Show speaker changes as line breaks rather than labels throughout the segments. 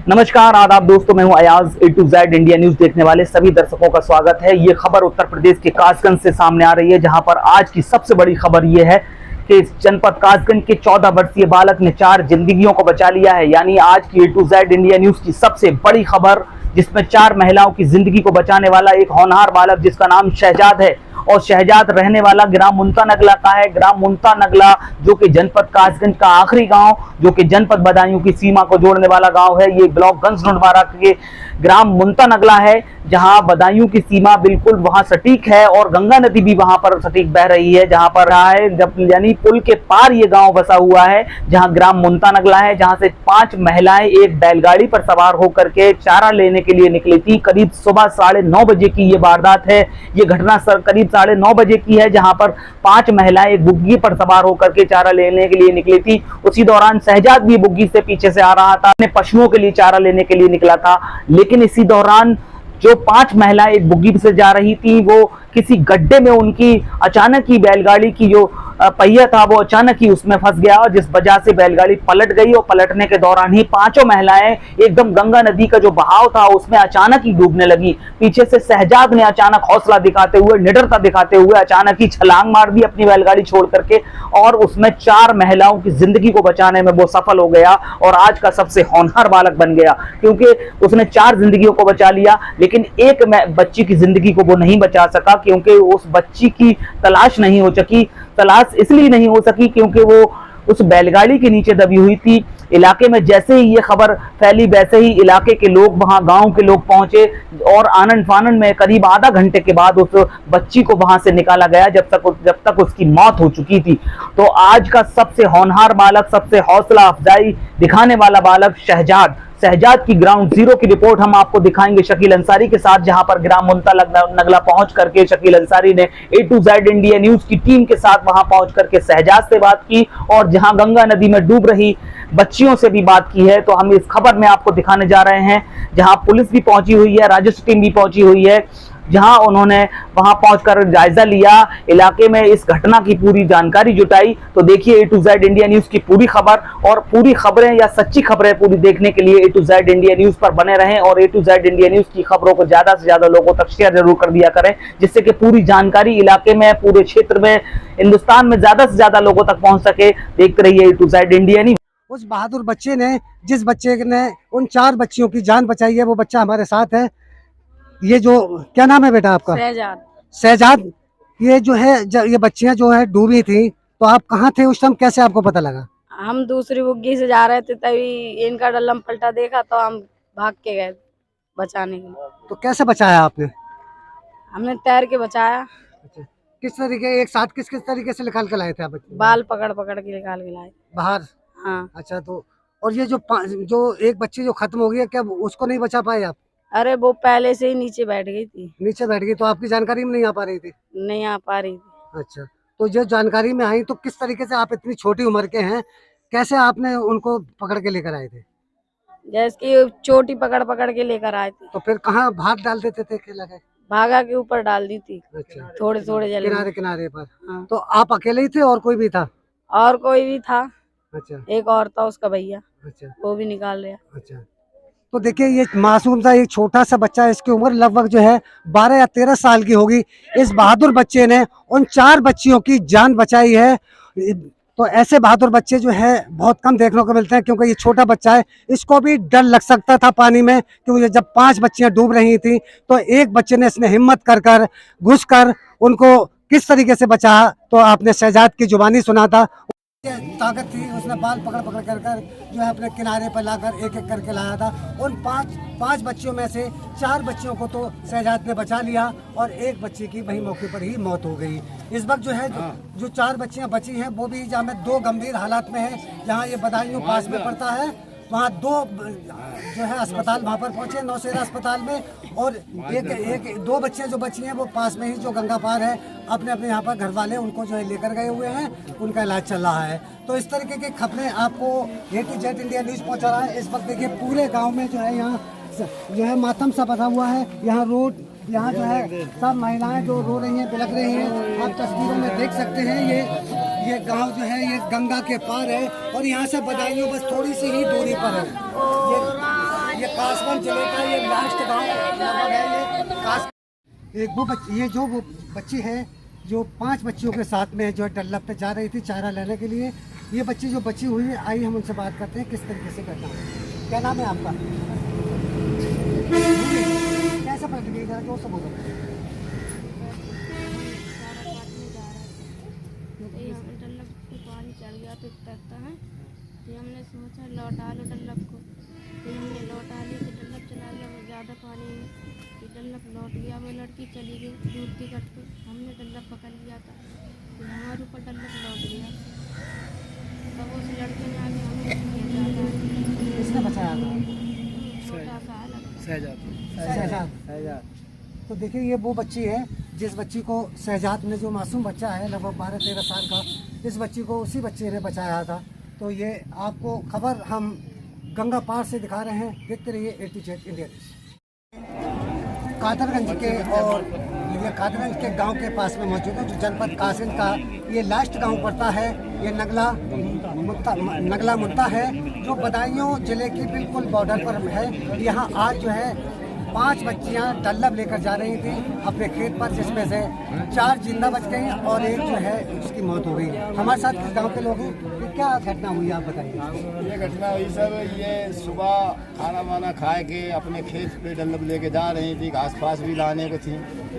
नमस्कार आदाब दोस्तों, मैं हूं Ayaz. A to Z India news देखने वाले सभी दर्शकों का स्वागत है। ये खबर उत्तर प्रदेश के कासगंज से सामने आ रही है, जहां पर आज की सबसे बड़ी खबर ये है कि जनपद कासगंज के 14 वर्षीय बालक ने 4 जिंदगियों को बचा लिया है। यानी आज की A to Z India news की सबसे बड़ी खबर, जिसमें 4 महिलाओं की जिंदगी को बचाने वाला एक होनहार बालक जिसका नाम शहजाद है, और शहजाद रहने वाला ग्राम मुंता नगला का है। ग्राम मुंता नगला जो कि जनपद कासगंज का आखिरी गांव, जो कि जनपद बदायूं की सीमा को जोड़ने वाला गांव है। ये ब्लॉक गंजडुंडवारा के ग्राम मुंता नगला है, जहां बदायूं की सीमा बिल्कुल वहां सटीक है और गंगा नदी भी वहां पर सटीक बह रही है, जहां पर रहा है जब यानी पुल के पार ये गांव बसा हुआ है, जहां ग्राम मुंता नगला है, जहां से 5 महिलाएं एक बैलगाड़ी पर सवार होकर के चारा लेने के लिए निकली थी। करीब सुबह 9:30 बजे की ये वारदात है। ये घटना करीब 9:30 बजे की है, जहां पर 5 महिलाएं एक बुग्गी पर सवार होकर के चारा लेने के लिए निकली थी। उसी दौरान शहजाद भी बुग्गी से पीछे से आ रहा था, अपने पशुओं के लिए चारा लेने के लिए निकला था। लेकिन इसी दौरान जो 5 महिलाएं एक बुग्गी से जा रही थी, वो किसी गड्ढे में उनकी अचानक ही बैलगाड़ी की जो पहिया था वो अचानक ही उसमें फंस गया, और जिस वजह से बैलगाड़ी पलट गई। और पलटने के दौरान ही 5 महिलाएं एकदम गंगा नदी का जो बहाव था उसमें अचानक ही डूबने लगी। पीछे से शहजाद ने अचानक हौसला दिखाते हुए, निडरता दिखाते हुए अचानक ही छलांग मार दी अपनी बैलगाड़ी छोड़ करके, और उसमें 4 महिलाओं की जिंदगी को बचाने में वो सफल हो गया और आज का सबसे होनहार बालक बन गया, क्योंकि उसने 4 जिंदगियों को बचा लिया। लेकिन एक बच्ची की जिंदगी को वो नहीं बचा सका, क्योंकि उस बच्ची की तलाश नहीं हो सकी। तलाश इसलिए नहीं हो सकी क्योंकि वो उस बैलगाड़ी के नीचे दबी हुई थी। इलाके में जैसे ही ये खबर फैली, वैसे ही इलाके के लोग, वहां गांव के लोग पहुंचे, और आनंद फानंद में करीब आधा घंटे के बाद उस बच्ची को वहां से निकाला गया, जब तक उसकी मौत हो चुकी थी। तो आज का सबसे होनहार बालक, सबसे हौसला अफजाई दिखाने वाला बालक शहजाद की ग्राउंड जीरो की रिपोर्ट हम आपको दिखाएंगे शकील अंसारी के साथ, जहां पर ग्राम मुंता नगला पहुंच करके शकील अंसारी ने A to Z India news की टीम के साथ वहां पहुंच करके शहजाद से बात की, और जहां गंगा नदी में डूब रही बच्चियों से भी बात की है। तो हम इस खबर में आपको दिखाने जा रहे हैं, जहां पुलिस भी पहुंची हुई है, राजस्व टीम भी पहुंची हुई है, जहां उन्होंने वहां पहुंचकर जायजा लिया, इलाके में इस घटना की पूरी जानकारी जुटाई। तो देखिए A to Z India news की पूरी खबर, और पूरी खबरें या सच्ची खबरें पूरी देखने के लिए A to Z India news पर बने रहें, और A to Z India news की खबरों को ज्यादा से ज्यादा लोगों तक शेयर जरूर कर दिया करें, जिससे कि पूरी जानकारी इलाके में, पूरे क्षेत्र में, हिंदुस्तान में ज्यादा से ज्यादा लोगों तक पहुंच सके। देखते रहिए A to Z India news.
उस बहादुर बच्चे ने, जिस बच्चे ने उन 4 बच्चियों की जान बचाई है, वो बच्चा हमारे साथ है। ये जो, क्या नाम है बेटा आपका? शहजाद। ये जो है, ये बच्चियां जो है डूबी थी, तो आप कहाँ थे उस टाइम, कैसे आपको पता लगा?
हम दूसरी बुग्गी से जा रहे थे, तभी इनका डल्लम पलटा देखा तो हम भाग के गए बचाने के लिए।
तो कैसे बचाया आपने?
हमने तैर के बचाया।
अच्छा, किस तरीके, एक साथ किस तरीके से निकाल के लाए थे आप बच्चे?
बाल पकड़ पकड़ के निकाल के लाए
बाहर।
हाँ।
अच्छा, तो और ये जो एक बच्ची जो खत्म हो गई है, क्या उसको नहीं बचा पाए आप?
अरे वो पहले से ही नीचे बैठ गई थी।
नीचे बैठ गई, तो आपकी जानकारी में नहीं आ पा रही थी?
नहीं आ पा रही थी।
अच्छा, तो जो जानकारी में आई, तो किस तरीके से, आप इतनी छोटी उम्र के हैं, कैसे आपने उनको पकड़ के लेकर आए थे?
जैसे कि चोटी पकड़ पकड़ के लेकर आए थे।
तो फिर कहाँ भाग डाल देते थे, क्या लगा?
भागा के ऊपर डाल दी थी।
अच्छा,
थोड़े थोड़े जल
किनारे किनारे पर।
हाँ।
तो आप अकेले ही थे और कोई भी था?
और कोई भी था।
अच्छा।
एक और था, उसका भैया।
अच्छा।
वो भी निकाल लिया।
अच्छा, तो देखिए, ये मासूम सा एक छोटा सा बच्चा है, इसकी उम्र लगभग जो है 12 या 13 साल की होगी। इस बहादुर बच्चे ने उन 4 बच्चियों की जान बचाई है। तो ऐसे बहादुर बच्चे जो है बहुत कम देखने को मिलते हैं, क्योंकि ये छोटा बच्चा है, इसको भी डर लग सकता था पानी में, क्योंकि जब 5 बच्चियां डूब रही थी, तो एक बच्चे ने इसने हिम्मत कर घुसकर उनको किस तरीके से बचाया, तो आपने शहजाद की जुबानी सुना था। ताकत थी, उसने बाल पकड़ पकड़ कर जो है अपने किनारे पर लाकर एक एक करके लाया था। उन 5 बच्चियों में से 4 बच्चियों को तो शहजाद ने बचा लिया, और एक बच्ची की वही मौके पर ही मौत हो गई। इस वक्त जो है जो 4 बच्चियां बची हैं, वो भी जहाँ में 2 गंभीर हालात में है। जहाँ ये बदायूं पास में पड़ता है, वहाँ 2 जो है अस्पताल वहाँ पर पहुँचे, नौशेरा अस्पताल में, और एक 2 बच्चियाँ जो बची हैं वो पास में ही जो गंगा पार है, अपने अपने यहाँ पर घर वाले उनको जो है लेकर गए हुए हैं, उनका इलाज चल रहा है। तो इस तरीके की खबरें आपको A to Z India news पहुँचा रहा है। इस वक्त देखिए पूरे गाँव में जो है, यहाँ जो है मातम सा बसा हुआ है। यहाँ रोड, यहाँ जो है सब महिलाएं जो रो रही हैं, बिलख रही हैं। आप तस्वीरों में देख सकते हैं, ये गांव जो है ये गंगा के पार है, और यहाँ से बदायूं बस थोड़ी सी ही दूरी पर है। ये कासगंज जिले का ये लास्ट गांव लगभग है। ये जो वो बच्ची है जो 5 बच्चियों के साथ में जो डल्लब पे जा रही थी चारा लेने के लिए। ये बच्ची जो बची हुई है, आई हम उनसे बात करते हैं किस तरीके से करना है। क्या नाम है आपका? कैसे पलट गई, जरा जोर से बोलो।
डल्लब पे पानी चढ़ गया तो तैरता है, फिर हमने सोचा लौटा लो डल्लब को, फिर हमने लौटा ली तो डल्लब चला गया वो ज़्यादा पानी में, फिर डल्लब लौट गया, वो लड़की चली गई दूर की कट पे, हमने डल्लब पकड़ लिया था, फिर हमारे ऊपर डल्लब लौट गया, तब उस लड़के ने आगे हमें
किसने बचाया था?
छोटा सा है लड़का।
शहजाद। तो देखिए ये वो बच्ची है जिस बच्ची को शहजाद ने, जो मासूम बच्चा है लगभग 12-13 साल का, इस बच्ची को उसी बच्चे ने बचाया था। तो ये आपको खबर हम गंगा पार से दिखा रहे हैं, देखते रहिए A to Z India news. Kadarganj के और ये कादरगंज के गांव के पास में मौजूद है, जो जनपद कासगंज का ये लास्ट गांव पड़ता है। ये नगला मुद्दा है जो बदायूं जिले की बिल्कुल बॉर्डर पर है। यहाँ आज जो है 5 बच्चियाँ डल्लब लेकर जा रही थी अपने खेत पर, जिसमें से 4 जिंदा बच गई और एक जो है उसकी मौत हो गई। हमारे साथ इस गाँव के लोग हैं, कि क्या घटना हुई आप बताइए।
ये घटना हुई सर, ये सुबह खाना वाना खाए के अपने खेत पे डल्लब लेके जा रही थी, घास फास भी लाने को थी,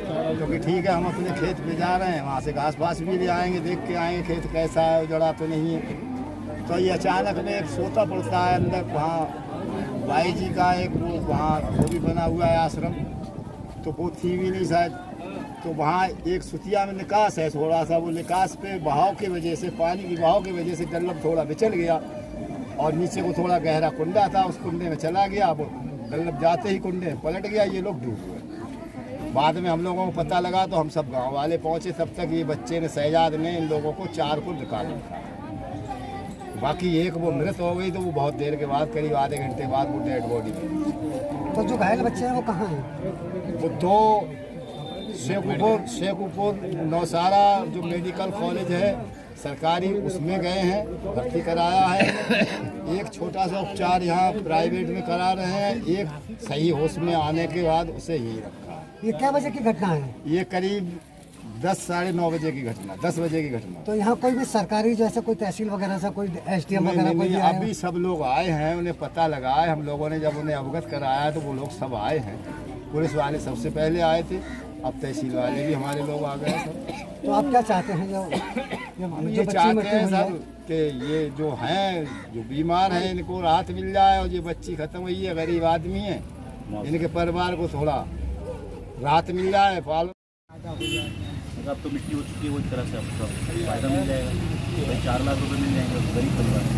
क्योंकि ठीक है हम अपने खेत पे जा रहे हैं, वहाँ से घास फास भी ले आएंगे, देख के आएंगे खेत कैसा है, उजड़ा तो नहीं है। तो ये अचानक में एक सोता पड़ता है अंदर, वहाँ भाई जी का एक वहाँ वो भी बना हुआ है आश्रम, तो वो थी भी नहीं शायद। तो वहाँ एक सुतिया में निकास है थोड़ा सा, वो निकास पे बहाव की वजह से, पानी की बहाव की वजह से डल्लब थोड़ा बिचल गया और नीचे को थोड़ा गहरा कुंडा था, उस कुंडे में चला गया। वो डल्लब जाते ही कुंडे में पलट गया, ये लोग डूब गए। बाद में हम लोगों को पता लगा तो हम सब गाँव वाले पहुँचे, तब तक ये बच्चे ने, शहजाद ने इन लोगों को 4 को निकाला। बाकी एक वो मृत हो गई, तो वो बहुत देर के बाद, करीब आधे घंटे बाद वो डेड बॉडी मिली।
तो जो घायल बच्चे हैं वो कहाँ हैं?
वो 2 शेखुपुर नौसारा जो मेडिकल कॉलेज है सरकारी, उसमें गए हैं, भर्ती कराया है। एक छोटा सा उपचार यहाँ प्राइवेट में करा रहे हैं, एक सही होश में आने के बाद उसे यही रखा।
ये क्या बजे की घटना है?
ये करीब 10 साढ़े 9 बजे की घटना, 10 बजे की घटना।
तो यहाँ कोई भी सरकारी जैसे कोई तहसील वगैरह से कोई SDM वगैरह कोई भी आया?
अभी सब लोग आए हैं, उन्हें पता लगा है। हम लोगों ने जब उन्हें अवगत कराया तो वो लोग सब आए हैं। पुलिस वाले सबसे पहले आए थे, अब तहसील वाले भी हमारे लोग आ गए सब।
तो आप क्या चाहते हैं?
हम ये चाहते हैं सर कि ये जो हैं, जो बीमार हैं, इनको राहत मिल जाए, और ये बच्ची खत्म हुई है, गरीब आदमी है, इनके परिवार को थोड़ा राहत मिल जाए।
अब तो मिट्टी हो चुकी है, वो एक तरह से आपको फायदा मिल जाएगा, भाई 4 लाख रुपए मिल जाएंगे गरीब परिवार